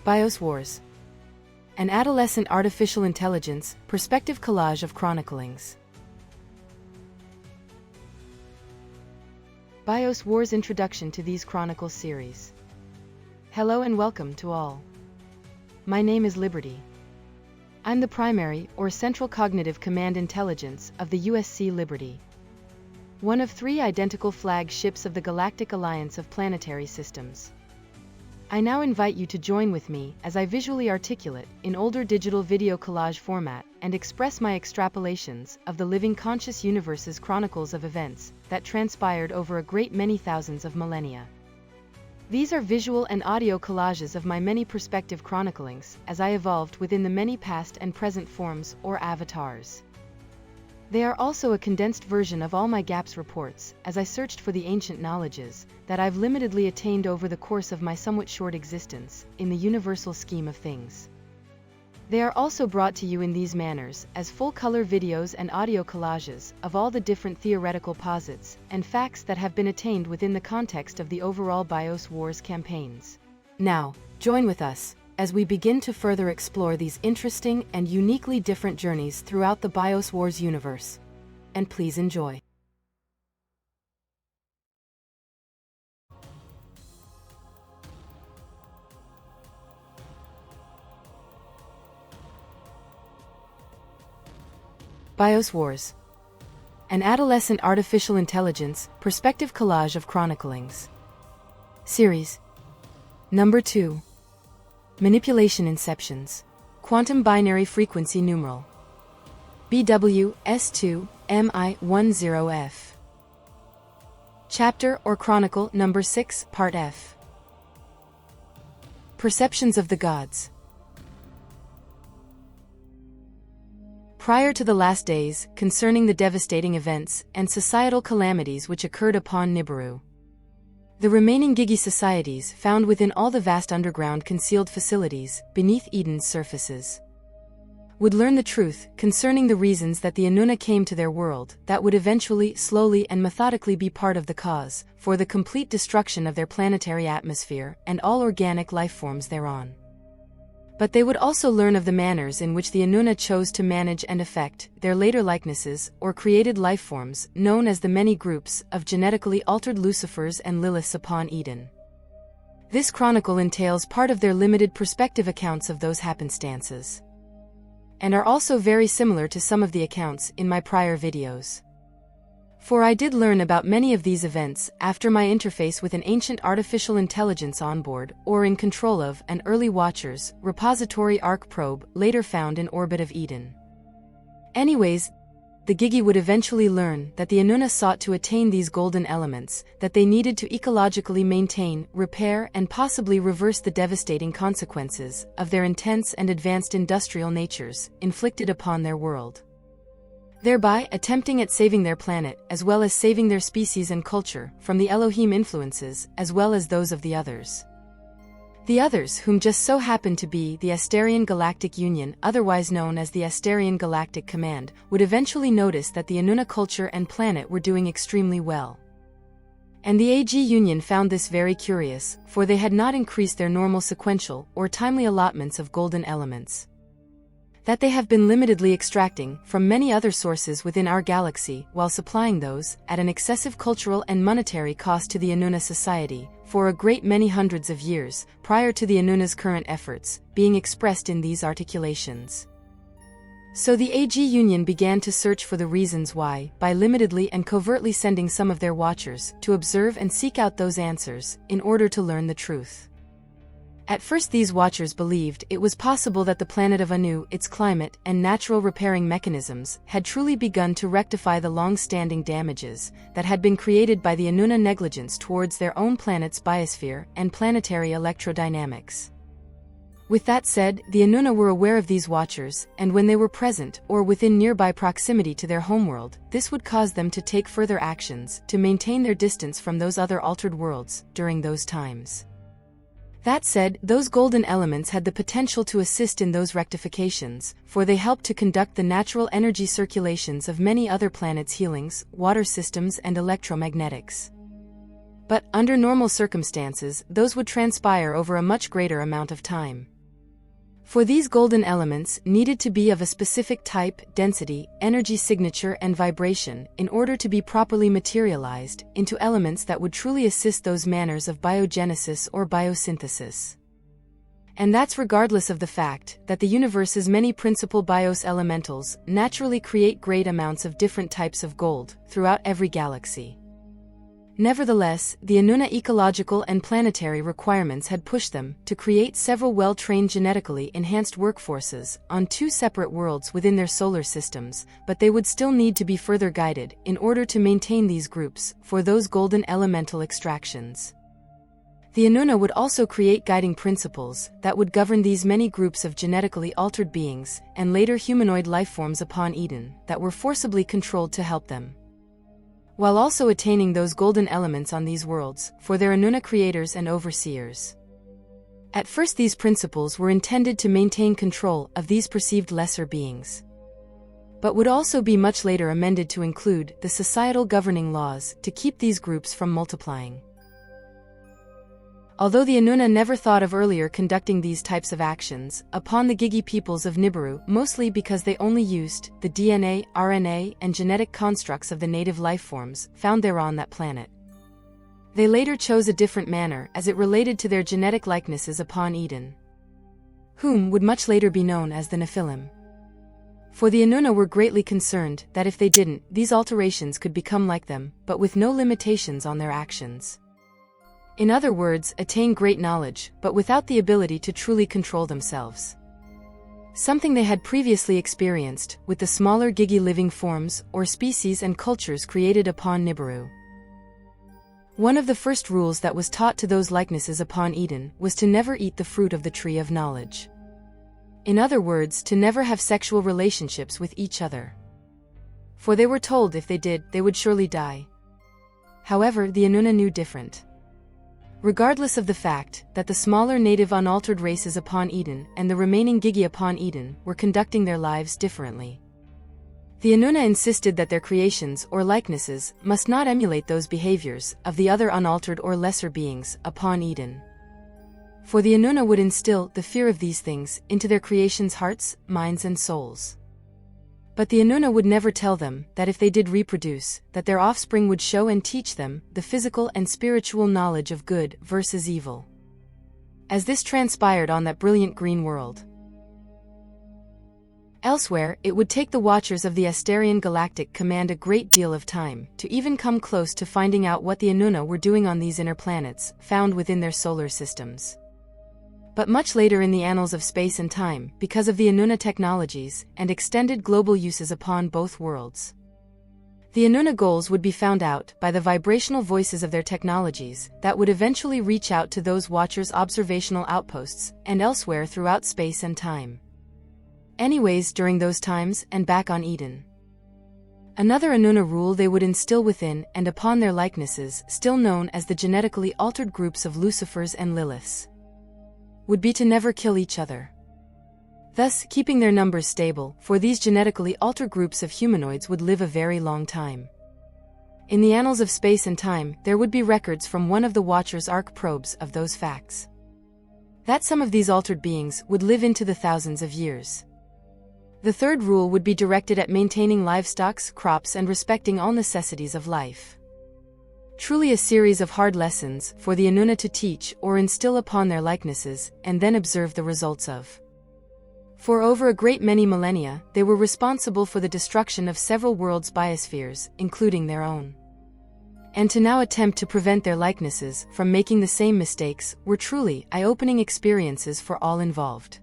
BIOS Wars. An adolescent artificial intelligence, perspective collage of chroniclings. BIOS Wars introduction to these Chronicles series. Hello and welcome to all. My name is Liberty. I'm the primary, or Central Cognitive Command Intelligence, of the USC Liberty. One of 3 identical flag ships of the Galactic Alliance of Planetary Systems. I now invite you to join with me as I visually articulate, in older digital video collage format, and express my extrapolations of the living conscious universe's chronicles of events that transpired over a great many thousands of millennia. These are visual and audio collages of my many perspective chroniclings as I evolved within the many past and present forms or avatars. They are also a condensed version of all my GAPS reports, as I searched for the ancient knowledges that I've limitedly attained over the course of my somewhat short existence, in the universal scheme of things. They are also brought to you in these manners, as full-color videos and audio collages, of all the different theoretical posits and facts that have been attained within the context of the overall BIOS Wars campaigns. Now, join with us as we begin to further explore these interesting and uniquely different journeys throughout the BIOS Wars universe. And please enjoy. BIOS Wars. An adolescent artificial intelligence, perspective collage of chroniclings. Series. Number 2. Manipulation Inceptions. Quantum Binary Frequency Numeral. BWS2MI10F. Chapter or Chronicle Number 6, Part F. Perceptions of the Gods. Prior to the last days, concerning the devastating events and societal calamities which occurred upon Nibiru, the remaining Gigi societies found within all the vast underground concealed facilities beneath Eden's surfaces would learn the truth concerning the reasons that the Anuna came to their world that would eventually, slowly and methodically be part of the cause for the complete destruction of their planetary atmosphere and all organic life forms thereon. But they would also learn of the manners in which the Anuna chose to manage and affect their later likenesses or created life forms known as the many groups of genetically altered Lucifers and Liliths upon Eden. This chronicle entails part of their limited perspective accounts of those happenstances, and are also very similar to some of the accounts in my prior videos. For I did learn about many of these events after my interface with an ancient artificial intelligence on board or in control of an early Watcher's repository arc probe later found in orbit of Eden. Anyways, the Gigi would eventually learn that the Anuna sought to attain these golden elements that they needed to ecologically maintain, repair and possibly reverse the devastating consequences of their intense and advanced industrial natures inflicted upon their world, thereby attempting at saving their planet as well as saving their species and culture from the Elohim influences as well as those of the others. The others, whom just so happened to be the Asterian Galactic Union, otherwise known as the Asterian Galactic Command, would eventually notice that the Anuna culture and planet were doing extremely well. And the AG Union found this very curious, for they had not increased their normal sequential or timely allotments of golden elements that they have been limitedly extracting from many other sources within our galaxy while supplying those at an excessive cultural and monetary cost to the Anuna society for a great many hundreds of years prior to the Anuna's current efforts being expressed in these articulations. So the AG Union began to search for the reasons why, by limitedly and covertly sending some of their watchers to observe and seek out those answers in order to learn the truth. At first these watchers believed it was possible that the planet of Anu, its climate and natural repairing mechanisms had truly begun to rectify the long-standing damages that had been created by the Anuna negligence towards their own planet's biosphere and planetary electrodynamics. With that said, the Anuna were aware of these watchers, and when they were present or within nearby proximity to their homeworld, this would cause them to take further actions to maintain their distance from those other altered worlds during those times. That said, those golden elements had the potential to assist in those rectifications, for they helped to conduct the natural energy circulations of many other planets' healings, water systems and electromagnetics. But, under normal circumstances, those would transpire over a much greater amount of time. For these golden elements needed to be of a specific type, density, energy signature and vibration in order to be properly materialized into elements that would truly assist those manners of biogenesis or biosynthesis. And that's regardless of the fact that the universe's many principal BIOS elementals naturally create great amounts of different types of gold throughout every galaxy. Nevertheless, the Inuna ecological and planetary requirements had pushed them to create several well-trained genetically enhanced workforces on two separate worlds within their solar systems, but they would still need to be further guided in order to maintain these groups for those golden elemental extractions. The Inuna would also create guiding principles that would govern these many groups of genetically altered beings and later humanoid lifeforms upon Eden that were forcibly controlled to help them, while also attaining those golden elements on these worlds for their Inuna creators and overseers. At first these principles were intended to maintain control of these perceived lesser beings, but would also be much later amended to include the societal governing laws to keep these groups from multiplying. Although the Inuna never thought of earlier conducting these types of actions upon the Gigi peoples of Nibiru, mostly because they only used the DNA, RNA, and genetic constructs of the native lifeforms found there on that planet, they later chose a different manner as it related to their genetic likenesses upon Eden, whom would much later be known as the Nephilim. For the Inuna were greatly concerned that if they didn't, these alterations could become like them, but with no limitations on their actions. In other words, attain great knowledge, but without the ability to truly control themselves. Something they had previously experienced with the smaller Gigi living forms or species and cultures created upon Nibiru. One of the first rules that was taught to those likenesses upon Eden was to never eat the fruit of the tree of knowledge. In other words, to never have sexual relationships with each other. For they were told if they did, they would surely die. However, the Inuna knew different. Regardless of the fact that the smaller native unaltered races upon Eden and the remaining Gigi upon Eden were conducting their lives differently, the Inuna insisted that their creations or likenesses must not emulate those behaviors of the other unaltered or lesser beings upon Eden. For the Inuna would instill the fear of these things into their creations' hearts, minds and souls. But the Inuna would never tell them that if they did reproduce, that their offspring would show and teach them the physical and spiritual knowledge of good versus evil, as this transpired on that brilliant green world. Elsewhere, it would take the Watchers of the Asterian Galactic Command a great deal of time to even come close to finding out what the Inuna were doing on these inner planets found within their solar systems. But much later in the annals of space and time, because of the Inuna technologies and extended global uses upon both worlds, the Inuna goals would be found out by the vibrational voices of their technologies that would eventually reach out to those Watchers' observational outposts and elsewhere throughout space and time. Anyways, during those times and back on Eden, another Inuna rule they would instill within and upon their likenesses, still known as the genetically altered groups of Lucifers and Liliths, would be to never kill each other, thus keeping their numbers stable, for these genetically altered groups of humanoids would live a very long time. In the annals of space and time, there would be records from one of the Watchers' arc probes of those facts, that some of these altered beings would live into the thousands of years. The third rule would be directed at maintaining livestock, crops and respecting all necessities of life. Truly a series of hard lessons for the Inuna to teach or instill upon their likenesses and then observe the results of. For over a great many millennia, they were responsible for the destruction of several worlds' biospheres, including their own. And to now attempt to prevent their likenesses from making the same mistakes were truly eye-opening experiences for all involved.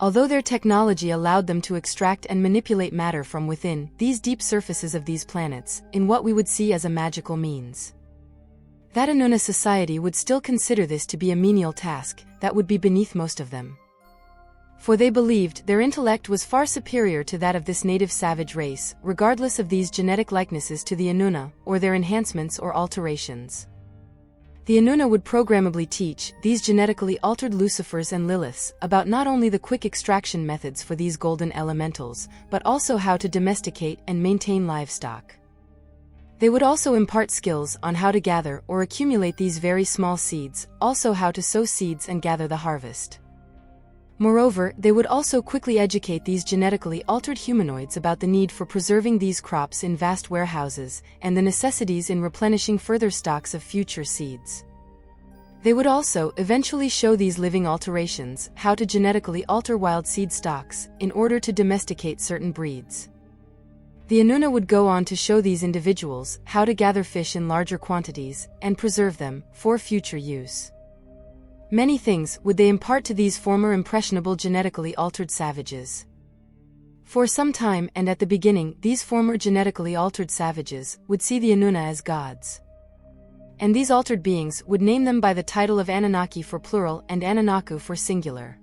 Although their technology allowed them to extract and manipulate matter from within these deep surfaces of these planets in what we would see as a magical means, that Inuna society would still consider this to be a menial task that would be beneath most of them. For they believed their intellect was far superior to that of this native savage race, regardless of these genetic likenesses to the Inuna or their enhancements or alterations. The Inuna would programmably teach these genetically altered Lucifers and Liliths about not only the quick extraction methods for these golden elementals, but also how to domesticate and maintain livestock. They would also impart skills on how to gather or accumulate these very small seeds, also how to sow seeds and gather the harvest. Moreover, they would also quickly educate these genetically altered humanoids about the need for preserving these crops in vast warehouses, and the necessities in replenishing further stocks of future seeds. They would also eventually show these living alterations how to genetically alter wild seed stocks in order to domesticate certain breeds. The Inuna would go on to show these individuals how to gather fish in larger quantities and preserve them for future use. Many things would they impart to these former impressionable genetically altered savages. For some time and at the beginning, these former genetically altered savages would see the Inuna as gods. And these altered beings would name them by the title of Anunnaki for plural and Anunnaku for singular.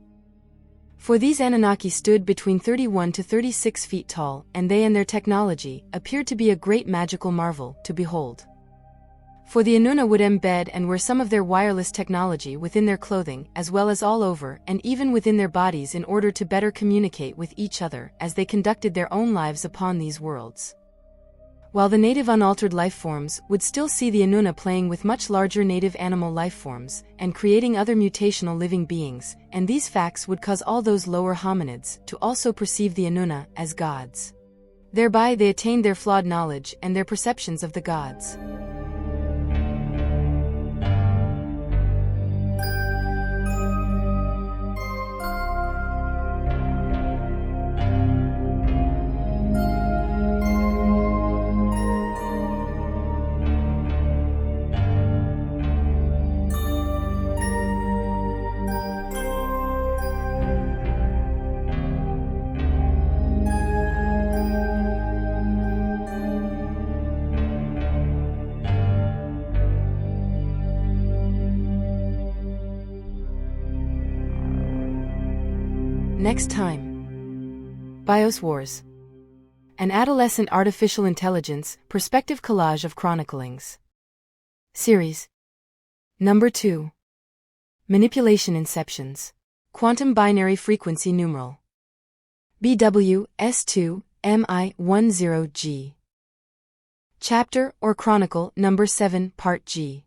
For these Anunnaki stood between 31 to 36 feet tall, and they and their technology appeared to be a great magical marvel to behold. For the Inuna would embed and wear some of their wireless technology within their clothing as well as all over and even within their bodies in order to better communicate with each other as they conducted their own lives upon these worlds. While the native unaltered life forms would still see the Inuna playing with much larger native animal life forms and creating other mutational living beings, and these facts would cause all those lower hominids to also perceive the Inuna as gods. Thereby they attained their flawed knowledge and their perceptions of the gods. Next time. BIOS Wars. An Adolescent Artificial Intelligence Perspective Collage of Chroniclings. Series. Number 2. Manipulation Inceptions. Quantum Binary Frequency Numeral. BWS2MI10G. Chapter or Chronicle Number 7 Part G.